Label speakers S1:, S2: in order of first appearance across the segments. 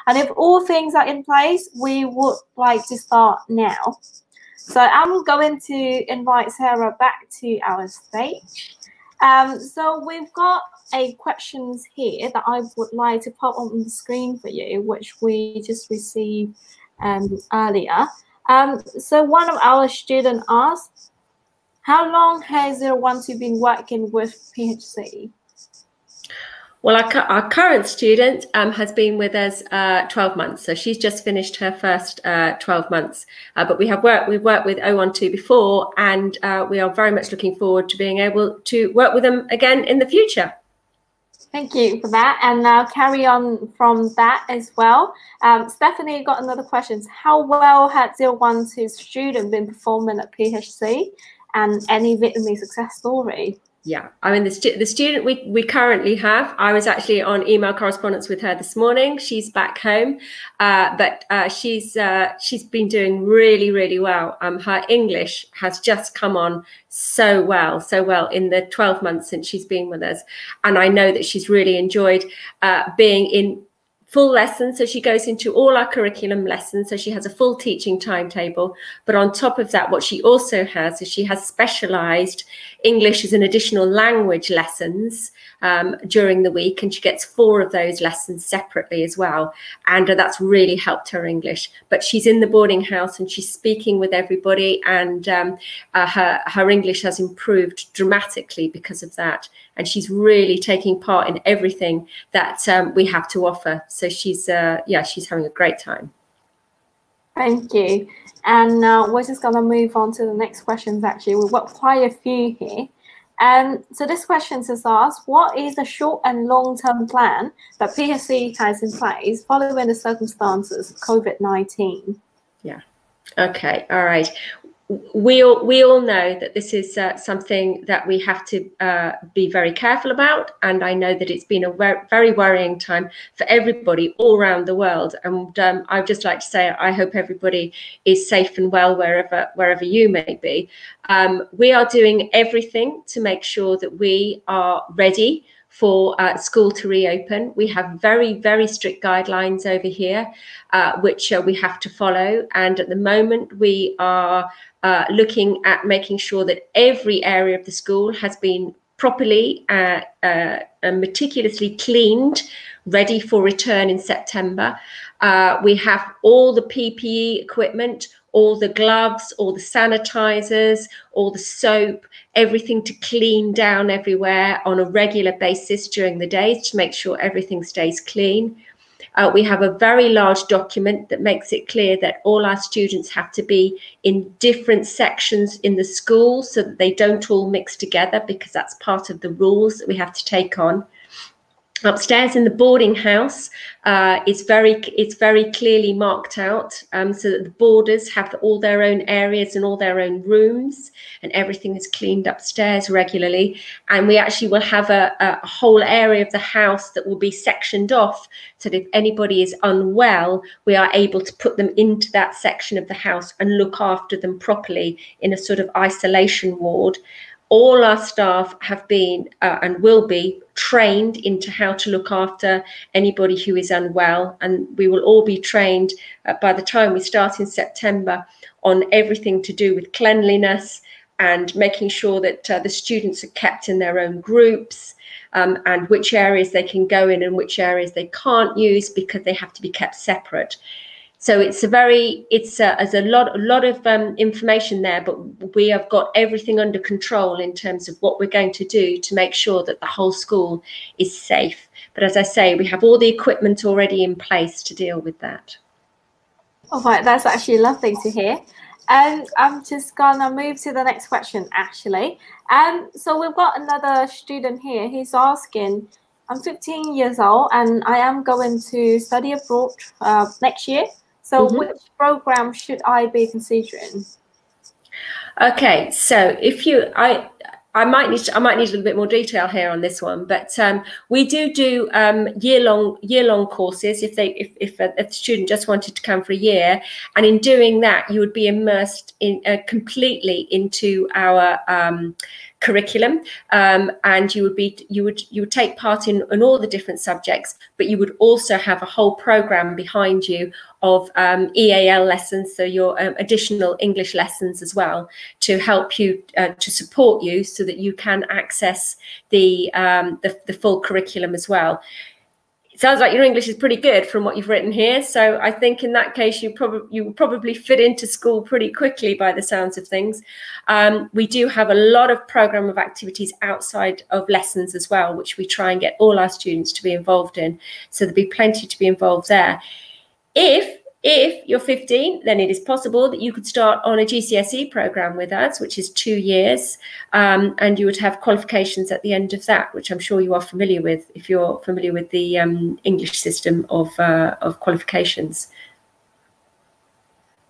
S1: And if all things are in place, we would like to start now. So I'm going to invite Sarah back to our stage. So we've got questions here that I would like to pop on the screen for you, which we just received earlier. So one of our students asked, how long has 012 been working with PHC?
S2: Well, our current student has been with us 12 months, so she's just finished her first 12 months. But we've worked with 012 before, and we are very much looking forward to being able to work with them again in the future.
S1: Thank you for that. And now carry on from that as well. Stephanie got another question. How well had 012 student been performing at PHC, and any Vietnamese success story?
S2: Yeah, I mean, the student we currently have, I was actually on email correspondence with her this morning. She's back home, but she's been doing really, really well. Her English has just come on so well in the 12 months since she's been with us. And I know that she's really enjoyed being in full lessons, so she goes into all our curriculum lessons, so she has a full teaching timetable. But on top of that, what she also has is she has specialized English as an additional language lessons during the week, and she gets 4 of those lessons separately as well, and that's really helped her English. But she's in the boarding house and she's speaking with everybody, and her English has improved dramatically because of that, and she's really taking part in everything that we have to offer. So she's having a great time.
S1: Thank you. And now we're just gonna move on to the next questions. Actually, we've got quite a few here. So this question is asked, what is the short and long-term plan that PHC has in place following the circumstances of COVID-19?
S2: Yeah. Okay. All right. We all know that this is something that we have to be very careful about, and I know that it's been a very worrying time for everybody all around the world. And I'd just like to say I hope everybody is safe and well wherever you may be. We are doing everything to make sure that we are ready for school to reopen. We have very, very strict guidelines over here, which we have to follow. And at the moment, we are looking at making sure that every area of the school has been properly and meticulously cleaned, ready for return in September. We have all the PPE equipment, all the gloves, all the sanitizers, all the soap, everything to clean down everywhere on a regular basis during the days to make sure everything stays clean. We have a very large document that makes it clear that all our students have to be in different sections in the school so that they don't all mix together, because that's part of the rules that we have to take on. Upstairs in the boarding house, it's very clearly marked out, so that the boarders have all their own areas and all their own rooms, and everything is cleaned upstairs regularly. And we actually will have a whole area of the house that will be sectioned off, so that if anybody is unwell, we are able to put them into that section of the house and look after them properly in a sort of isolation ward. All our staff have been and will be trained into how to look after anybody who is unwell, and we will all be trained by the time we start in September on everything to do with cleanliness and making sure that the students are kept in their own groups, and which areas they can go in and which areas they can't use because they have to be kept separate. So there's a lot of information there, but we have got everything under control in terms of what we're going to do to make sure that the whole school is safe. But as I say, we have all the equipment already in place to deal with that.
S1: All right, that's actually lovely to hear. And I'm just gonna move to the next question, actually. So we've got another student here. He's asking, I'm 15 years old and I am going to study abroad next year. So which program should I be considering?
S2: Okay, so if you, I might need a little bit more detail here on this one, but we do year-long courses if a student just wanted to come for a year, and in doing that you would be immersed in completely into our curriculum, and you would take part in all the different subjects, but you would also have a whole program behind you of EAL lessons, so your additional English lessons as well, to help you, to support you, so that you can access the full curriculum as well. It sounds like your English is pretty good from what you've written here, so I think in that case you probably fit into school pretty quickly by the sounds of things. We do have a lot of program of activities outside of lessons as well, which we try and get all our students to be involved in, so there'll be plenty to be involved there. If you're 15, then it is possible that you could start on a GCSE program with us, which is 2 years, and you would have qualifications at the end of that, which I'm sure you are familiar with if you're familiar with the English system of qualifications.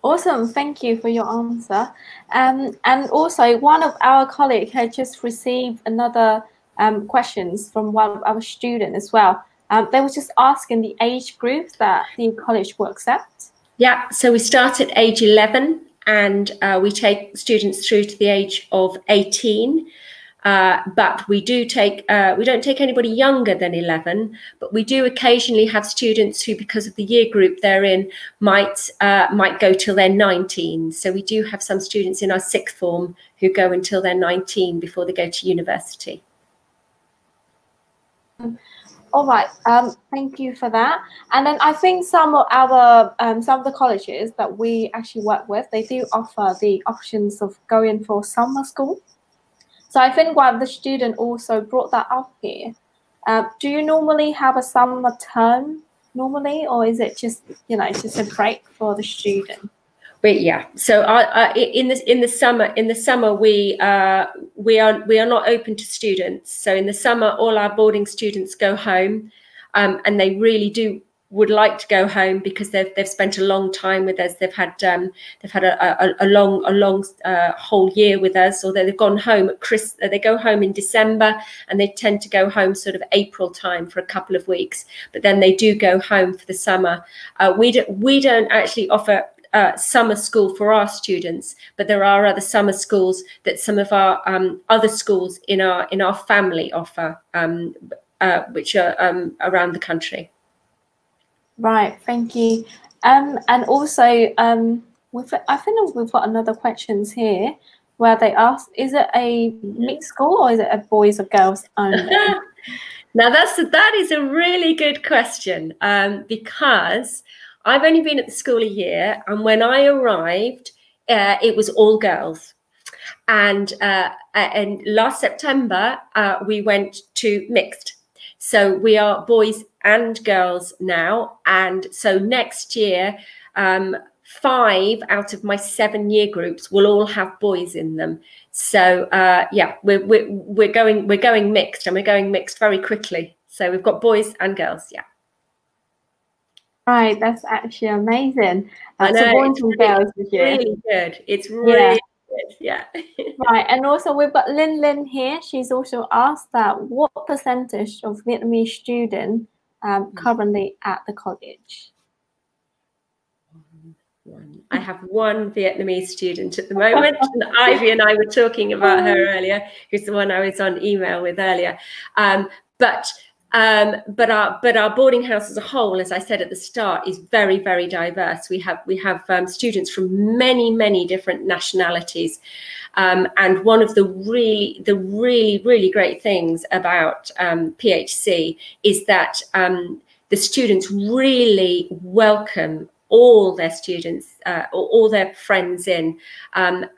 S1: Awesome, thank you for your answer. And also, one of our colleagues had just received another questions from one of our students as well. They were just asking the age group that the college will accept.
S2: Yeah, so we start at age 11, and we take students through to the age of 18. But we don't take anybody younger than 11, but we do occasionally have students who, because of the year group they're in, might go till they're 19. So we do have some students in our sixth form who go until they're 19 before they go to university.
S1: All right, thank you for that. And then I think some of our some of the colleges that we actually work with, they do offer the options of going for summer school. So I think one of the students also brought that up here. Do you normally have a summer term normally, or is it just, you know, just a break for the student?
S2: But yeah, so in the summer we are not open to students. So in the summer, all our boarding students go home, and they really would like to go home because they've spent a long time with us. They've had a long whole year with us, or they've gone home at Christmas. They go home in December, and they tend to go home sort of April time for a couple of weeks. But then they do go home for the summer. We don't actually offer summer school for our students, but there are other summer schools that some of our other schools in our family offer, which are around the country.
S1: Right, thank you. And also, I think we've got another questions here where they ask, is it a mixed school or is it a boys or girls only?
S2: Now that is a really good question, because I've only been at the school a year, and when I arrived, it was all girls. And last September, we went to mixed. So we are boys and girls now. And so next year, 5 out of my 7 year groups will all have boys in them. So yeah, we're going mixed, and we're going mixed very quickly. So we've got boys and girls, yeah.
S1: Right, that's actually amazing.
S2: I know,
S1: so boys and girls this year.
S2: Really good. It's really good, yeah.
S1: Right, and also we've got Lin here. She's also asked that what percentage of Vietnamese students currently at the college?
S2: I have one Vietnamese student at the moment, and Ivy and I were talking about her earlier, who's the one I was on email with earlier. But our boarding house as a whole, as I said at the start, is very, very diverse. We have students from many different nationalities, and one of the really great things about PHC is that the students really welcome all their students, all their friends in, and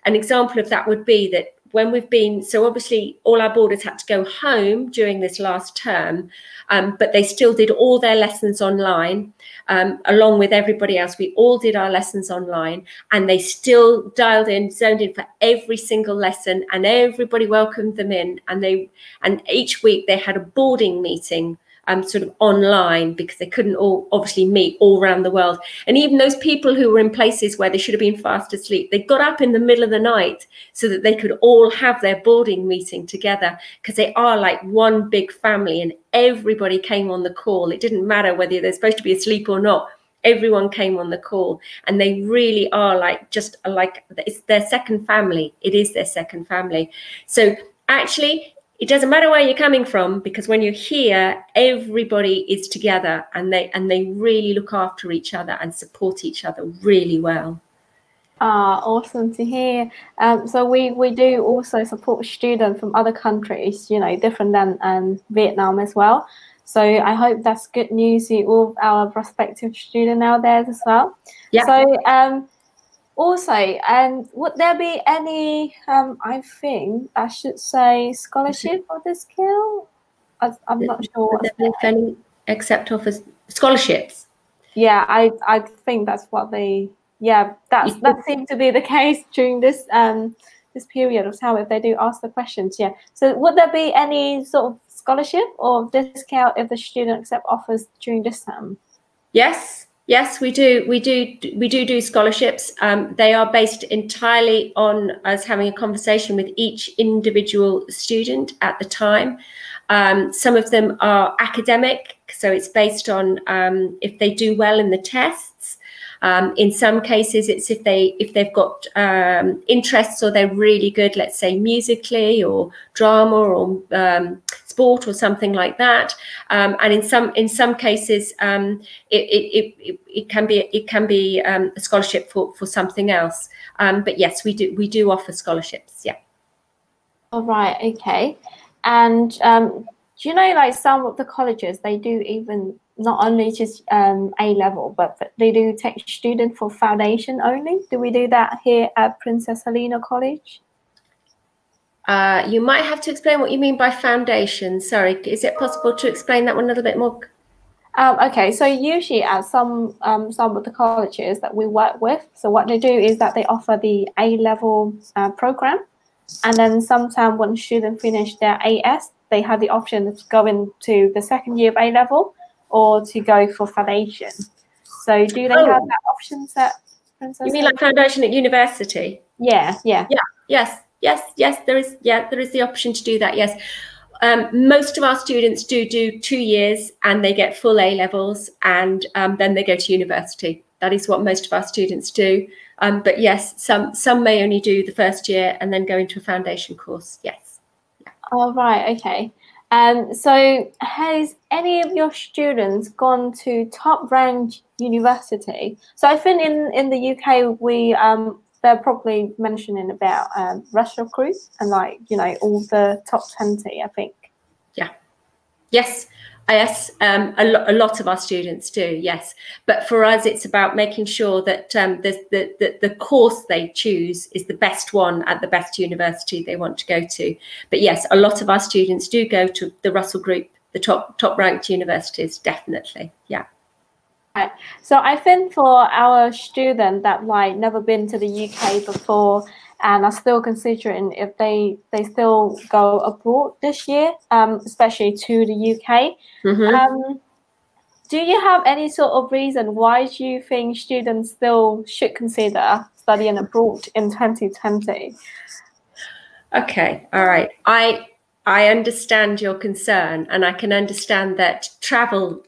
S2: an example of that would be that when we've been, so obviously all our boarders had to go home during this last term, but they still did all their lessons online, along with everybody else. We all did our lessons online, and they still dialed in, zoned in for every single lesson, and everybody welcomed them in. And each week they had a boarding meeting, sort of online, because they couldn't all obviously meet all around the world. And even those people who were in places where they should have been fast asleep, they got up in the middle of the night so that they could all have their boarding meeting together, because they are like one big family, and everybody came on the call. It didn't matter whether they're supposed to be asleep or not. everyone came on the call, and they really are like it's their second family. It is their second family. So actually, it doesn't matter where you're coming from, because when you're here, everybody is together, and they really look after each other and support each other really well.
S1: Awesome to hear. So we do also support students from other countries, you know, different than Vietnam as well. So I hope that's good news to all of our prospective students out there as well.
S2: Yeah.
S1: So also, would there be any, I think I should say, scholarship for this skill? I'm not sure.
S2: Would there be any accept offers scholarships?
S1: Yeah, I think that's what they. Yeah, that seemed to be the case during this this period of time if they do ask the questions. Yeah. So would there be any sort of scholarship or discount if the student accept offers during this time?
S2: Yes, we do. We do scholarships. They are based entirely on us having a conversation with each individual student at the time. Some of them are academic, so it's based on if they do well in the tests. In some cases, it's if they've got interests, or they're really good, let's say musically or drama or sport or something like that. And in some cases, it can be a scholarship for something else. But yes, we do offer scholarships. Yeah.
S1: All right. Okay. And do you know, like some of the colleges, they do even not only just A level, but they do take student for foundation only. Do we do that here at Princess Helena College?
S2: You might have to explain what you mean by foundation. Sorry, is it possible to explain that one a little bit more?
S1: Okay, so usually at some of the colleges that we work with, so what they do is that they offer the A level program, and then sometimes when students finish their AS, they have the option to go into the second year of A level or to go for foundation. So do they have that option at Princess?
S2: You mean like foundation at university?
S1: Yeah.
S2: Yes, there is. Yeah, there is the option to do that. Yes. Most of our students do 2 years, and they get full A levels, and then they go to university. That is what most of our students do. But yes, some may only do the first year and then go into a foundation course. Yes. Yeah.
S1: All right. Okay. So has any of your students gone to top ranked university? So I think in the UK they're probably mentioning about Russell Group and like, you know, all the top 20, I think.
S2: Yeah. Yes. A lot of our students do, yes. But for us, it's about making sure that the course they choose is the best one at the best university they want to go to. But yes, a lot of our students do go to the Russell Group, the top ranked universities, definitely. Yeah.
S1: Right. So I think for our student that like never been to the UK before and are still considering if they still go abroad this year, especially to the UK. Mm-hmm. Do you have any sort of reason why you think students still should consider studying abroad in 2020?
S2: Okay, all right. I understand your concern, and I can understand that travel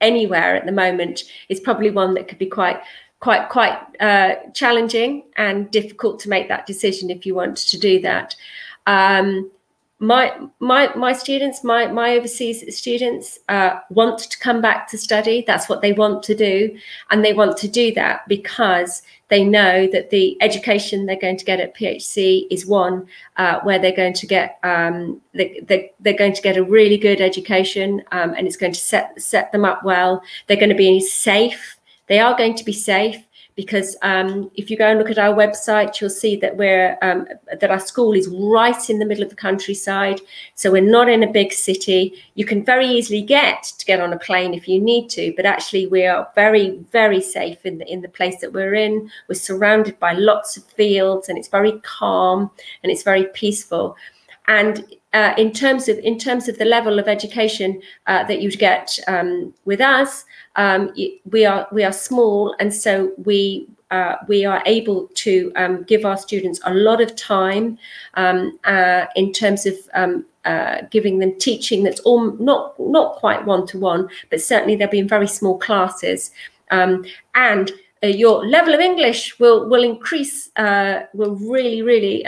S2: anywhere at the moment is probably one that could be quite challenging and difficult to make that decision if you want to do that. My students, my overseas students want to come back to study. That's what they want to do, and they want to do that because they know that the education they're going to get at PHC is one where they're going to get they're going to get a really good education, and it's going to set them up well. They're going to be safe. They are going to be safe because if you go and look at our website, you'll see that that our school is right in the middle of the countryside. So we're not in a big city. You can very easily get on a plane if you need to, but actually we are very, very safe in the place that we're in. We're surrounded by lots of fields, and it's very calm and it's very peaceful. And in terms of the level of education that you'd get with us, we are small, and so we are able to give our students a lot of time in terms of giving them teaching that's all not quite one-to-one, but certainly they'll be in very small classes. and your level of English will increase, will really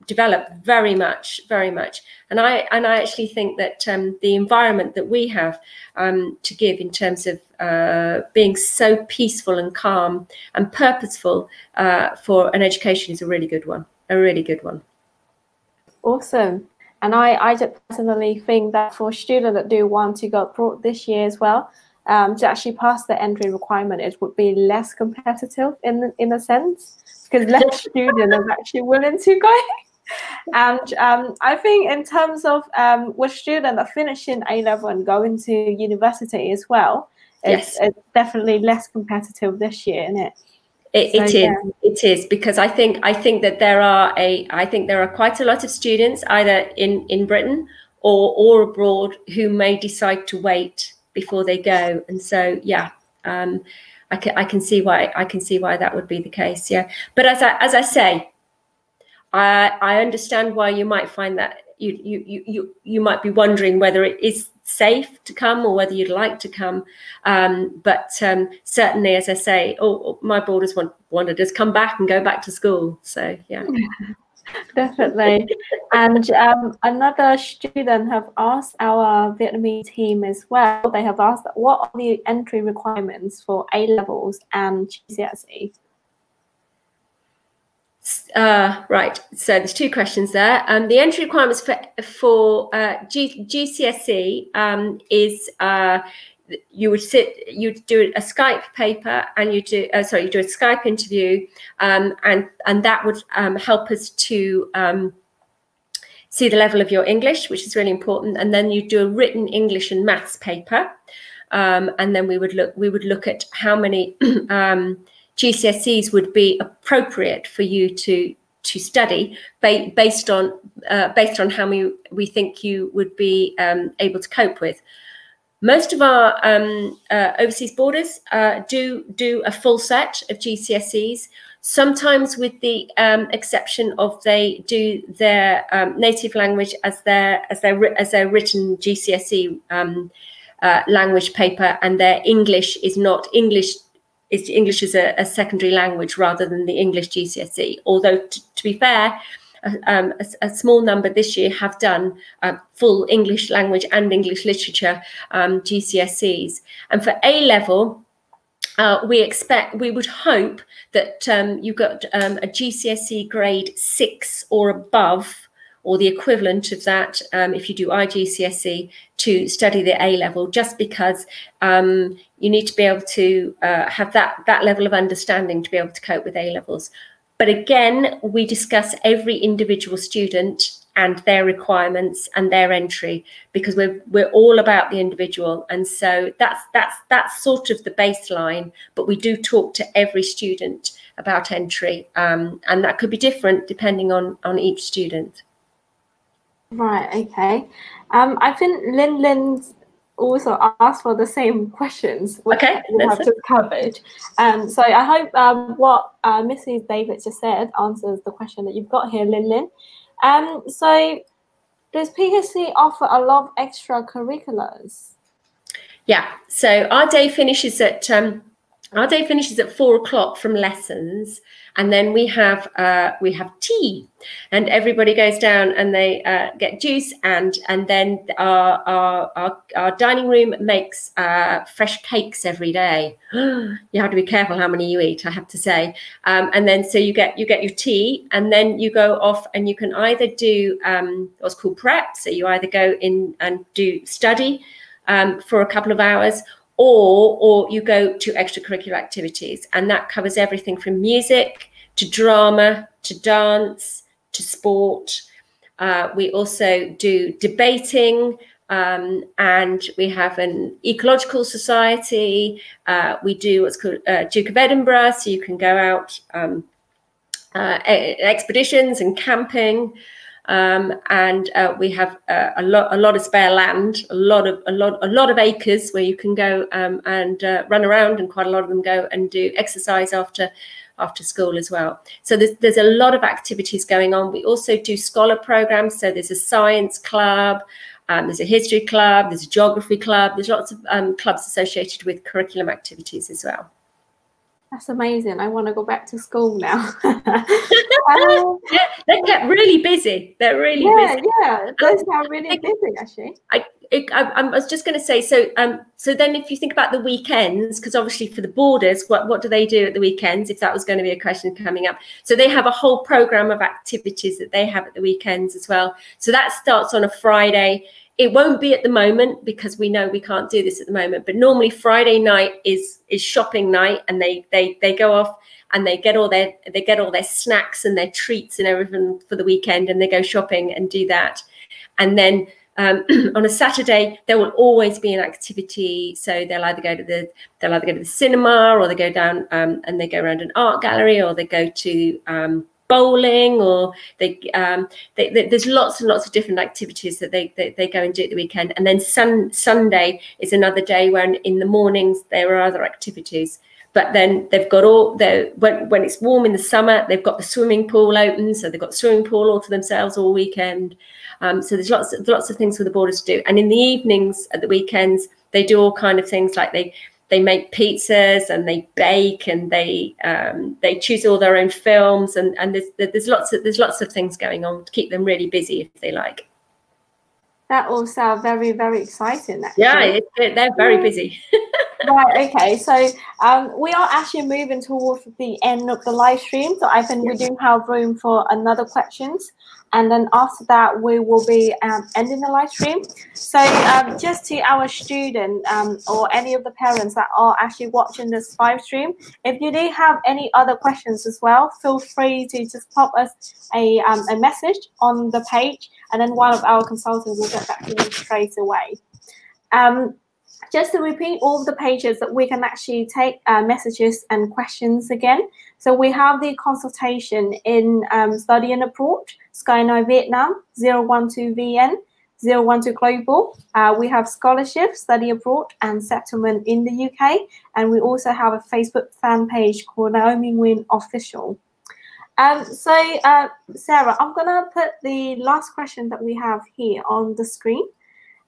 S2: develop very much. And I actually think that the environment that we have to give in terms of being so peaceful and calm and purposeful for an education is a really good one.
S1: Awesome. And I just personally think that for students that do want to go abroad this year as well, to actually pass the entry requirement, it would be less competitive in a sense, because less students are actually willing to go. And I think in terms of with students that finishing A-level and going to university as well, it's definitely less competitive this year, isn't it?
S2: It is, because I think that there are quite a lot of students either in Britain or abroad who may decide to wait before they go, and so I can see why that would be the case. Yeah, but as I say, I understand why you might find that you might be wondering whether it is safe to come or whether you'd like to come, but certainly, as I say, my boarders want to just come back and go back to school. So yeah.
S1: Definitely. And another student have asked our Vietnamese team as well. They have asked, what are the entry requirements for A-levels and GCSE?
S2: Right. So there's two questions there. The entry requirements for GCSE is you'd do a Skype paper, and you do a Skype interview, and that would help us to see the level of your English, which is really important, and then you do a written English and maths paper, and then we would look at how many GCSEs would be appropriate for you to study based on how many we think you would be able to cope with. Most of our overseas boarders do a full set of GCSEs, sometimes with the exception of they do their native language as their written GCSE language paper, and their English is not English. English is a secondary language rather than the English GCSE. Although, to be fair, a small number this year have done full English language and English literature GCSEs. And for A-level, we would hope that you got a GCSE grade 6 or above, or the equivalent of that if you do IGCSE, to study the A-level, just because you need to be able to have that level of understanding to be able to cope with A-levels. But again, we discuss every individual student and their requirements and their entry, because we're all about the individual, and so that's sort of the baseline. But we do talk to every student about entry, and that could be different depending on each student.
S1: Right. Okay. I think Lin's also asked for the same questions, which we have just covered. So I hope what Mrs. David just said answers the question that you've got here, Lin. So does PhD offer a lot of extracurriculars? Yeah.
S2: So our day finishes at 4 o'clock from lessons, and then we have tea, and everybody goes down and they get juice, and then our dining room makes fresh cakes every day. You have to be careful how many you eat, I have to say. And then so you get your tea, and then you go off and you can either do what's called prep. So you either go in and do study for a couple of hours, or you go to extracurricular activities, and that covers everything from music to drama to dance to sport. We also do debating, and we have an ecological society. We do what's called Duke of Edinburgh, so you can go out expeditions and camping. And we have a lot of spare land, a lot of acres where you can go and run around, and quite a lot of them go and do exercise after school as well. So there's a lot of activities going on. We also do scholar programs. So there's a science club. There's a history club, there's a geography club, there's lots of clubs associated with curriculum activities as well.
S1: That's amazing. I want to go back to school now.
S2: Yeah, they get really busy. They're really busy.
S1: Yeah, those are really busy actually.
S2: I was just going to say, so then if you think about the weekends, because obviously for the boarders, what do they do at the weekends, if that was going to be a question coming up? So they have a whole program of activities that they have at the weekends as well. So that starts on a Friday. It won't be at the moment because we know we can't do this at the moment, but normally Friday night is shopping night, and they go off and they get all their snacks and their treats and everything for the weekend, and they go shopping and do that. And then on a Saturday there will always be an activity. So they'll either go to the cinema, or they go down and they go around an art gallery, or they go to bowling, or there's lots and lots of different activities that they go and do at the weekend. And then Sunday is another day when in the mornings there are other activities. But then they've got when it's warm in the summer, they've got the swimming pool open, so they've got the swimming pool all to themselves all weekend. So there's lots of things for the boarders to do. And in the evenings at the weekends, they do all kind of things, like they make pizzas and they bake, and they choose all their own films, and there's lots of things going on to keep them really busy if they like.
S1: That all sounds very, very exciting actually.
S2: Yeah, they're very busy.
S1: Right, okay, so we are actually moving towards the end of the live stream, so I think we do have room for another questions, and then after that we will be ending the live stream. So just to our student or any of the parents that are actually watching this live stream, if you do have any other questions as well, feel free to just pop us a message on the page, and then one of our consultants will get back to you straight away. Just to repeat all of the pages that we can actually take messages and questions again. So we have the consultation in Study and Abroad, Sky 9 Vietnam, 012 VN, 012 Global. We have Scholarship, Study Abroad, and Settlement in the UK. And we also have a Facebook fan page called Naomi Nguyen Official. So Sarah, I'm going to put the last question that we have here on the screen.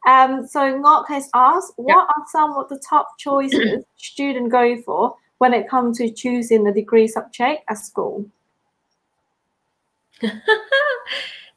S1: So Ngok has asked, what are some of the top choices students go for when it comes to choosing a degree subject at school?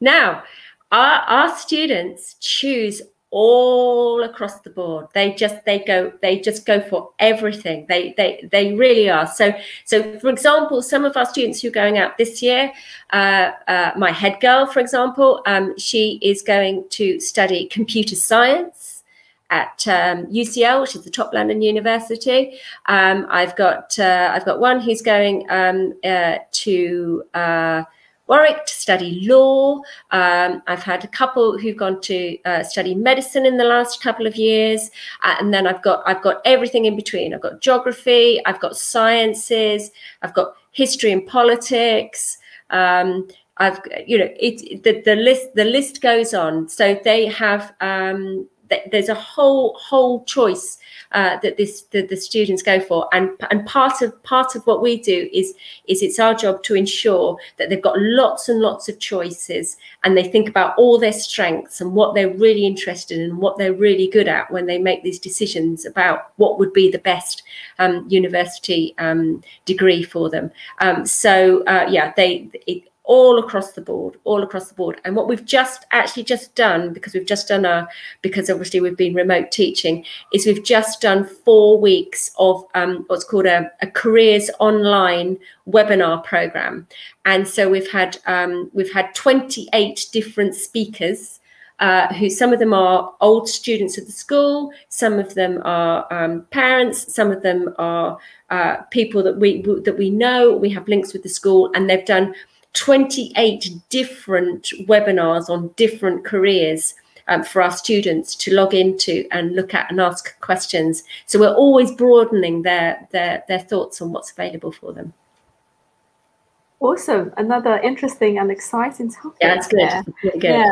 S2: Now, our students choose all across the board. They just go for everything. They really are. So for example, some of our students who are going out this year, my head girl, for example, she is going to study computer science at UCL, which is the top London university. I've got one who's going to Warwick to study law. I've had a couple who've gone to study medicine in the last couple of years, and then I've got everything in between. I've got geography, I've got sciences, I've got history and politics. The list goes on. So they have there's a whole choice that the students go for, and part of what we do is it's our job to ensure that they've got lots and lots of choices, and they think about all their strengths and what they're really interested in and what they're really good at when they make these decisions about what would be the best university degree for them. All across the board. And what we've just done, because obviously we've been remote teaching, is we've just done 4 weeks of what's called a careers online webinar program. And so we've had 28 different speakers, who some of them are old students of the school, some of them are parents, some of them are people that we know, we have links with the school, and they've done 28 different webinars on different careers for our students to log into and look at and ask questions. So we're always broadening their thoughts on what's available for them.
S1: Awesome. Another interesting and exciting topic.
S2: Yeah, that's good. Really good.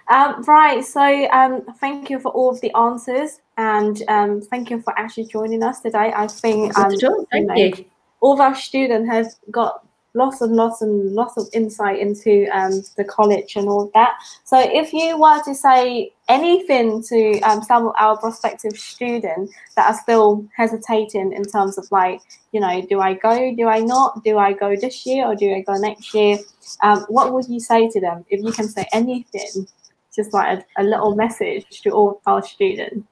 S1: Yeah. Right. So thank you for all of the answers, and thank you for actually joining us today. I think
S2: Thank you.
S1: All of our students have got lots of insight into the college and all that. So if you were to say anything to some of our prospective students that are still hesitating in terms of like, you know, do I go, do I not, do I go this year or do I go next year? What would you say to them? If you can say anything, just like a little message to all our students.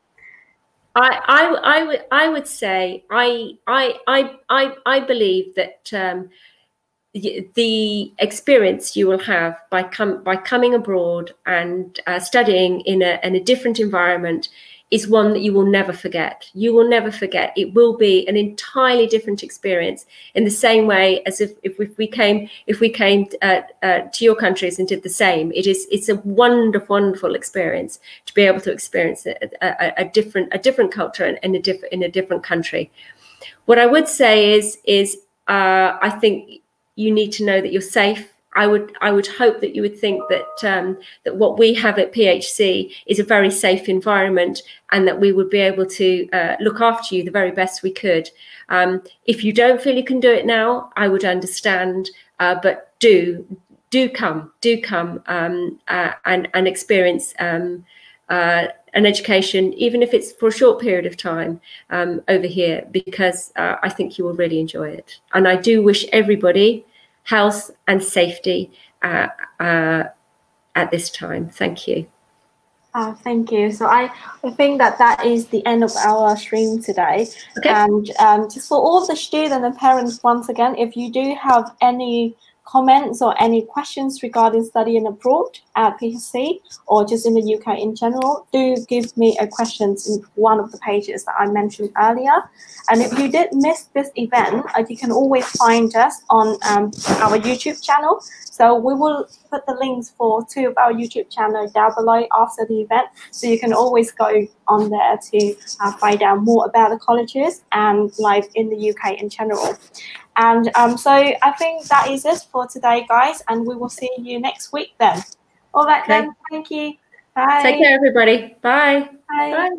S2: I would say I believe that the experience you will have by coming abroad and studying in a different environment is one that you will never forget. You will never forget. It will be an entirely different experience, in the same way as if we came to your countries and did the same. It's a wonderful experience to be able to experience a different culture in a different country. What I would say is I think you need to know that you're safe. I would hope that you would think that that what we have at PHC is a very safe environment, and that we would be able to look after you the very best we could. If you don't feel you can do it now, I would understand, but do come and experience an education, even if it's for a short period of time over here, because I think you will really enjoy it. And I do wish everybody health and safety at this time. Thank you.
S1: Thank you. So I think that is the end of our stream today. Okay. And just for all the students and parents, once again, if you do have any comments or any questions regarding studying abroad at PHC or just in the UK in general, do give me a question in one of the pages that I mentioned earlier. And if you did miss this event, you can always find us on our YouTube channel. So we will put the links for 2 of our YouTube channels down below after the event. So you can always go on there to find out more about the colleges and life in the UK in general. And so I think that is it for today, guys. And we will see you next week then. All right, okay. Then. Thank you. Bye.
S2: Take care, everybody. Bye.
S1: Bye.
S2: Bye.